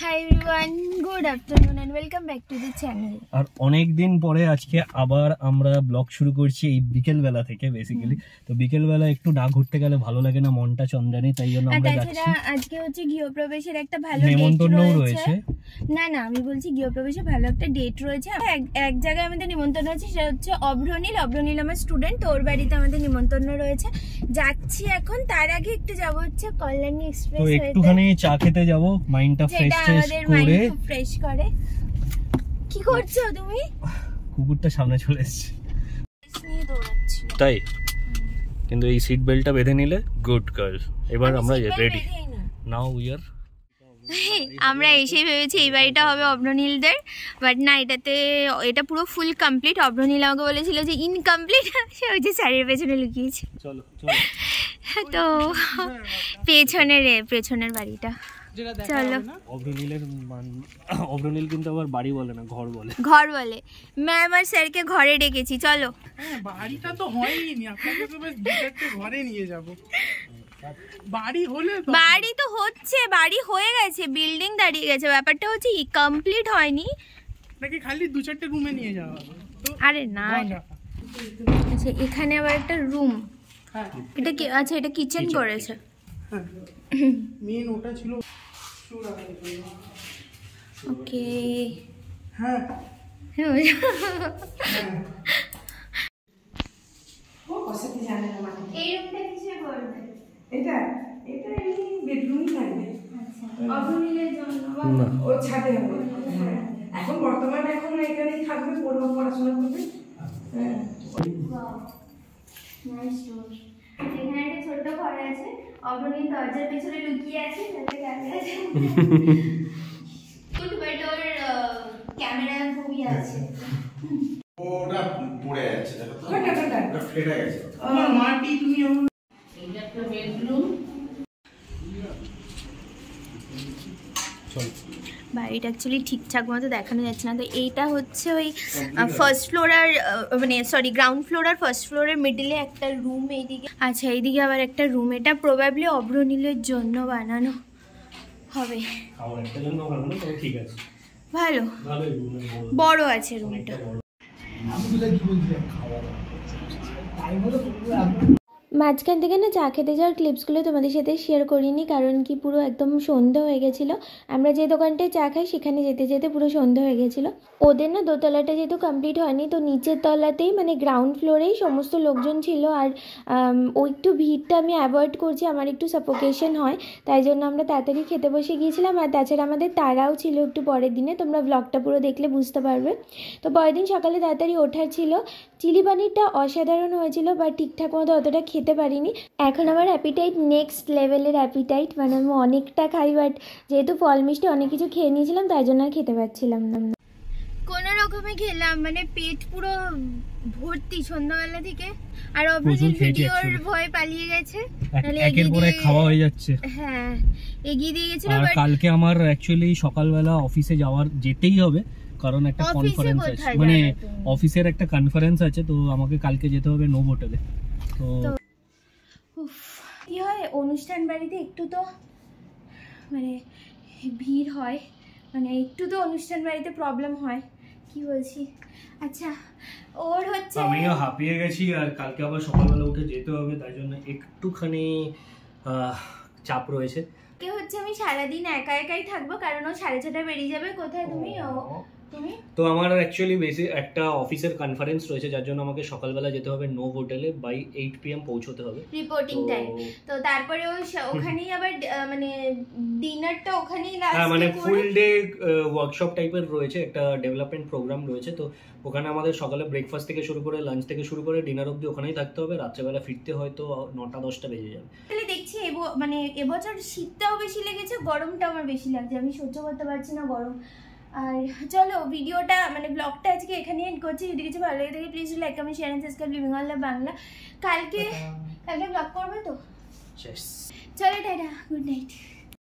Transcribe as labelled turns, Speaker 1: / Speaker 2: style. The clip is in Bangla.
Speaker 1: Hi everyone, good afternoon and welcome back to the channel.
Speaker 2: আর অনেক দিন পরে আজকে আবার আমরা ব্লগ শুরু করছি এই বিকেল বেলা থেকে বেসিক্যালি। তো বিকেল বেলা একটু না ঘুরতে গেলে ভালো লাগে না, মনটা চন্দ্রানি, তাই জন্য আমরা যাচ্ছি।
Speaker 1: আজকে হচ্ছে গৃহপ্রবেশের একটা ভালো
Speaker 2: নিমন্ত্রণ রয়েছে।
Speaker 1: না আমি বলছি গৃহপ্রবেশের ভালো একটা ডেট রয়েছে। এক জায়গায় আমাদের নিমন্ত্রণ আছে, সেটা হচ্ছে অভ্রনীল আমার স্টুডেন্ট, ওর বাড়িতে আমাদের নিমন্ত্রণ রয়েছে। যাচ্ছি এখন, তার আগে একটু যাব হচ্ছে কল্যাণী এক্সপ্রেস, তো
Speaker 2: একটুখানি চা খেতে যাব, মাইন্ডটা
Speaker 1: ফ্রেশ করে। কি করছো তুমি?
Speaker 2: কুকুরটা সামনে চলে এসেছে তাই, কিন্তু এই সিট বেল্টটা বেঁধে নিলে গুড গার্ল। এবার আমরা রেডি নাও উই আর।
Speaker 1: আমরা এসেই ভেবেছি এই বাড়িটা হবে অভ্রনীলদের, বাট না, এটা পুরো ফুল কমপ্লিট। অভ্রনীল আমাকে বলেছিল যে ইনকমপ্লিট, সে ওই যে শাড়ির পেছনে লুকিয়েছে। তো পেছনের বাড়িটা, চলো।
Speaker 2: অভ্রনীল কিন্তু আবার বাড়ি বলে না, ঘর বলে।
Speaker 1: ম্যাম আর স্যারকে ঘরে ডেকেছি, চলো।
Speaker 3: বাড়িটা তো হয়নি, আপনাকে তো বেশ একটা ঘরে নিয়ে যাব।
Speaker 1: বাড়ি তো হচ্ছে, বাড়ি হয়ে গেছে, বিল্ডিং দাঁড়িয়ে গেছে, ব্যাপারটা হচ্ছে কমপ্লিট হয়নি
Speaker 3: নাকি খালি 2-4টে রুমে নিয়ে যাওয়া হবে।
Speaker 1: আরে না, আচ্ছা এখানে আবার একটা রুম, এটা কি? আচ্ছা এটা কিচেন করেছে।
Speaker 3: মেন ওটা ছিল।
Speaker 1: ওকে,
Speaker 3: হ্যাঁ
Speaker 1: এই রুমটা কিসে করবে?
Speaker 4: এটা এমনি বেডরুমই থাকবে।
Speaker 1: আচ্ছা, অভ্রনীলের জন্য
Speaker 4: ও ছাদে হবে। এখন বর্তমানে এখানেই থাকবে, পড়াশোনা করবে। হ্যাঁ,
Speaker 1: নাইস রুম। এখানে একটা ছোট্ট ঘর আছে, অভ্রনীল দরজার পেছনে লুকিয়ে আছে, যাতে camera good, but or camera খুবই আছে।
Speaker 5: ওটা পড়ে যাচ্ছে, দেখো তো
Speaker 4: ওটা
Speaker 5: ফেটে গেছে।
Speaker 3: আমার মাটি তুমি
Speaker 4: এইটা একটা বেডরুম।
Speaker 1: বাড়িটা অ্যাকচুয়ালি ঠিকঠাক মতো দেখানো যাচ্ছে না। তো এইটা হচ্ছে ওই ফার্স্ট ফ্লোর আর গ্রাউন্ড ফ্লোর আর ফার্স্ট ফ্লোরের মিডলে একটা রুম এইদিকে। আচ্ছা এইদিকে আবার একটা রুম, এটা প্রবাবলি অভ্রনীলের জন্য বানানো হবে। ভালো বড় আছে রুমটা। মাঝখান থেকে না চা খেতে যাওয়ার ক্লিপসগুলো তোমাদের সাথে শেয়ার করিনি, কারণ কি পুরো একদম সন্ধ্যা হয়ে গেছিলো। আমরা যে দোকানটায় চা খাই সেখানে যেতে যেতে পুরো সন্ধ্যা হয়ে গেছিলো। ওদের না দোতলাটা যেহেতু কমপ্লিট হয়নি, তো নিচের তলাতেই মানে গ্রাউন্ড ফ্লোরেই সমস্ত লোকজন ছিল। আর ওই একটু ভিড়টা আমি অ্যাভয়েড করছি, আমার একটু সাফোকেশন হয়, তাই জন্য আমরা তাড়াতাড়ি খেতে বসে গিয়েছিলাম। আর তাছাড়া আমাদের তারাও ছিল একটু পরের দিনে, তোমরা ব্লগটা পুরো দেখলে বুঝতে পারবে। তো পরের দিন সকালে তাড়াতাড়ি ওঠার ছিল। চিলি পানিরটা অসাধারণ হয়েছিল, বাট ঠিকঠাক মতো অতটা খেতে পারিনি। এখন আমার অ্যাপিটাইট নেক্সট লেভেলের অ্যাপিটাইট, মানে আমি অনেকটা খাই, বাট যেহেতু ফল মিষ্টি অনেক কিছু খেয়ে নিয়েছিলাম, তাই জন্য আর খেতে পারছিলাম না। কোনো রকমে খেলাম, মানে পেট পুরো ভর্তি সন্ধ্যাবেলা থেকে। আর অভ্রনীল ভিডিওর ভয় পালিয়ে গেছে,
Speaker 2: একের পর এক খাওয়া হয়ে যাচ্ছে।
Speaker 1: হ্যাঁ, এগিয়ে দিয়ে গেছিল।
Speaker 2: আর কালকে আমার অ্যাকচুয়ালি সকালবেলা অফিসে যেতেই হবে, কারণ একটা কনফারেন্স আছে, মানে অফিসের একটা কনফারেন্স আছে, তো আমাকে কালকে যেতে হবে নোভোটেলে। তো
Speaker 1: কি হয়, অনুষ্ঠান বাড়িতে একটু তো মানে ভিড় হয়, মানে একটু তো অনুষ্ঠান বাড়িতে প্রবলেম হয়, কি বলছি। আচ্ছা ওর হচ্ছে,
Speaker 2: আমিও হাঁপিয়ে গেছি, আর কালকে আবার সকালবেলা উঠে যেতে হবে, তাই জন্য একটুখানি চাপ রয়েছে।
Speaker 1: কে হচ্ছে আমি সারাদিন একাই থাকবো, কারণ ও 6:30টায় বেরিয়ে যাবে। কোথায় তুমি? তো
Speaker 2: আমার অ্যাকচুয়ালি বেশি একটা অফিসের কনফারেন্স রয়েছে, যার জন্য আমাকে সকালবেলা যেতে হবে নোভ হোটেলে, বাই 8 PM পৌঁছতে হবে
Speaker 1: রিপোর্টিং টাইম। তো তারপরে ওখানেই আবার মানে ডিনারটা ওখানেই,
Speaker 2: মানে ফুল ডে ওয়ার্কশপ টাইপের রয়েছে, একটা ডেভেলপমেন্ট প্রোগ্রাম রয়েছে। তো ওখানে আমাদের সকালে ব্রেকফাস্ট থেকে শুরু করে লাঞ্চ থেকে শুরু করে ডিনার অবধি ওখানেই থাকতে হবে। রাত্রেবেলা ফিরতে হয়তো 9টা-10টা বেজে যাবে।
Speaker 1: তাহলে দেখছি মানে এবছর শীতটাও বেশি লেগেছে, গরমটাও আমার বেশি লাগছে, আমি সহ্য করতে পারছি না গরম। আর চলো ভিডিওটা মানে ব্লগটা আজকে এখানে এন্ড করছি। যদি কিছু ভালো লাগে থাকে please like, comment, share and subscribe living all the Bangla. কালকে ব্লগ করবে তো? চলো টাটা, গুড নাইট।